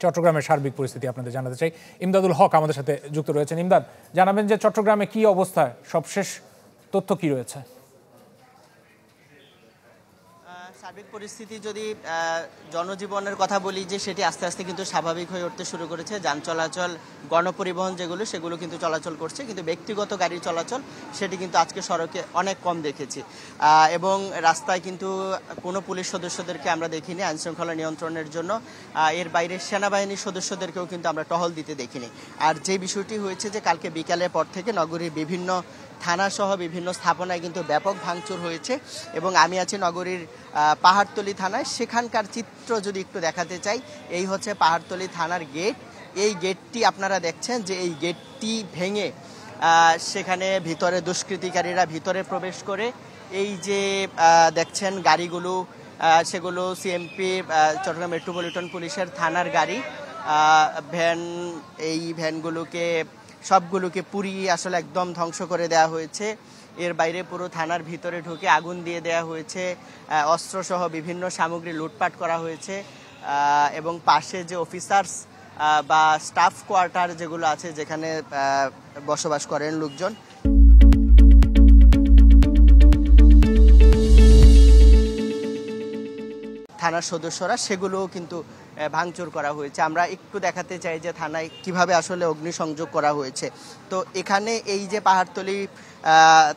চট্টগ্রামের সার্বিক পরিস্থিতি আপনাদের জানাতে চাই। ইমদাদুল হক আমাদের সাথে যুক্ত রয়েছেন। ইমদাদ, জানাবেন যে চট্টগ্রামে কি অবস্থা, সবশেষ তথ্য কি রয়েছে? সার্বিক পরিস্থিতি যদি জনজীবনের কথা বলি, যে সেটি আস্তে আস্তে কিন্তু স্বাভাবিক হয়ে উঠতে শুরু করেছে। যান চলাচল, গণপরিবহন সেগুলো কিন্তু চলাচল করছে, কিন্তু ব্যক্তিগত গাড়ি চলাচল সেটি কিন্তু আজকে সড়কে অনেক কম দেখেছি। এবং রাস্তায় কিন্তু কোনো পুলিশ সদস্যদেরকে আমরা দেখিনি আইনশৃঙ্খলা নিয়ন্ত্রণের জন্য। এর বাইরে সেনাবাহিনীর সদস্যদেরকেও কিন্তু আমরা টহল দিতে দেখিনি। আর যে বিষয়টি হয়েছে যে কালকে বিকালের পর থেকে নগরীর বিভিন্ন থানাসহ বিভিন্ন স্থাপনায় কিন্তু ব্যাপক ভাঙচুর হয়েছে। এবং আমি আছি নগরীর পাহাড়তলী থানায়। সেখানকার চিত্র যদি একটু দেখাতে চাই, এই হচ্ছে পাহাড়তলী থানার গেট। এই গেটটি আপনারা দেখছেন যে এই গেটটি ভেঙে সেখানে ভিতরে দুষ্কৃতিকারীরা ভিতরে প্রবেশ করে এই যে দেখছেন গাড়িগুলো, সেগুলো সিএমপি চট্টগ্রাম মেট্রোপলিটন পুলিশের থানার গাড়ি, ভ্যান। এই ভ্যানগুলোকে সবগুলোকে পুড়িয়ে আসলে একদম ধ্বংস করে দেওয়া হয়েছে। এর বাইরে পুরো থানার ভিতরে ঢুকে আগুন দিয়ে দেওয়া হয়েছে, অস্ত্রসহ বিভিন্ন সামগ্রী লুটপাট করা হয়েছে। এবং পাশে যে অফিসার্স বা স্টাফ কোয়ার্টার যেগুলো আছে, যেখানে বসবাস করেন লোকজন, থানার সদস্যরা, সেগুলোও কিন্তু ভাঙচুর করা হয়েছে। আমরা একটু দেখাতে চাই যে থানায় কিভাবে আসলে অগ্নিসংযোগ করা হয়েছে। তো এখানে এই যে পাহাড়তলী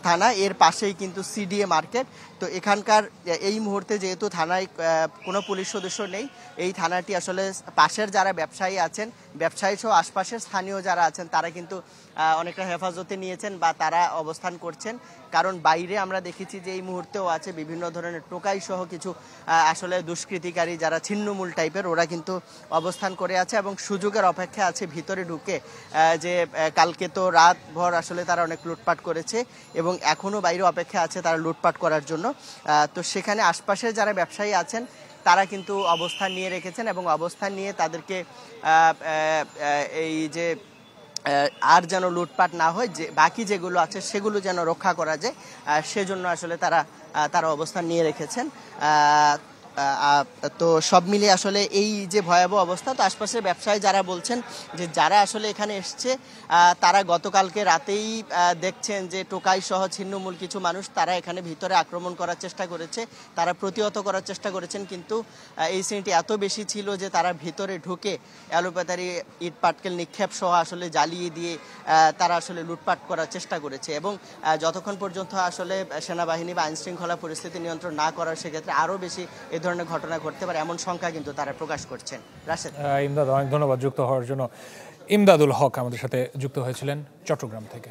থানা, এর পাশেই কিন্তু সিডিএ মার্কেট। তো এখানকার এই মুহূর্তে যেহেতু থানায় কোনো পুলিশ সদস্য নেই, এই থানাটি আসলে পাশের যারা ব্যবসায়ী আছেন, ব্যবসায়ী সহ আশপাশের স্থানীয় যারা আছেন, তারা কিন্তু অনেকটা হেফাজতে নিয়েছেন বা তারা অবস্থান করছেন। কারণ বাইরে আমরা দেখেছি যে এই মুহূর্তেও আছে বিভিন্ন ধরনের টোকাই সহ কিছু আসলে দুষ্কৃতিকারী যারা ছিন্নমূল টাইপের, ওরা কিন্তু অবস্থান করে আছে এবং সুযোগের অপেক্ষা আছে ভিতরে ঢুকে। যে কালকে তো রাত ভর আসলে তারা অনেক লুটপাট করেছে এবং এখনও বাইরে অপেক্ষা আছে তারা লুটপাট করার জন্য। তো সেখানে আশপাশের যারা ব্যবসায়ী আছেন, তারা কিন্তু অবস্থান নিয়ে রেখেছেন এবং অবস্থান নিয়ে তাদেরকে এই যে আর যেন লুটপাট না হয়, যে বাকি যেগুলো আছে সেগুলো যেন রক্ষা করা যায়, সেজন্য আসলে তারা অবস্থান নিয়ে রেখেছেন। তো সব মিলিয়ে আসলে এই যে ভয়াবহ অবস্থা, তো আশপাশের ব্যবসায়ী যারা বলছেন যে যারা আসলে এখানে এসছে, তারা গতকালকে রাতেই দেখছেন যে টোকাই সহ ছিন্নমূল কিছু মানুষ তারা এখানে ভিতরে আক্রমণ করার চেষ্টা করেছে, তারা প্রতিহত করার চেষ্টা করেছেন। কিন্তু এই শ্রেণীটি এত বেশি ছিল যে তারা ভিতরে ঢুকে এলোপাতারি ইট পাটকেল নিক্ষেপ সহ আসলে জ্বালিয়ে দিয়ে তারা আসলে লুটপাট করার চেষ্টা করেছে। এবং যতক্ষণ পর্যন্ত আসলে সেনাবাহিনী বা আইনশৃঙ্খলা পরিস্থিতি নিয়ন্ত্রণ না করার, সেক্ষেত্রে আরও বেশি এই ধরনের ঘটনা ঘটতে পারে, এমন সংখ্যা কিন্তু তারা প্রকাশ করছেন। রাশেদ, ইমদাদ, অনেক ধন্যবাদ যুক্ত হওয়ার জন্য। ইমদাদুল হক আমাদের সাথে যুক্ত হয়েছিলেন চট্টগ্রাম থেকে।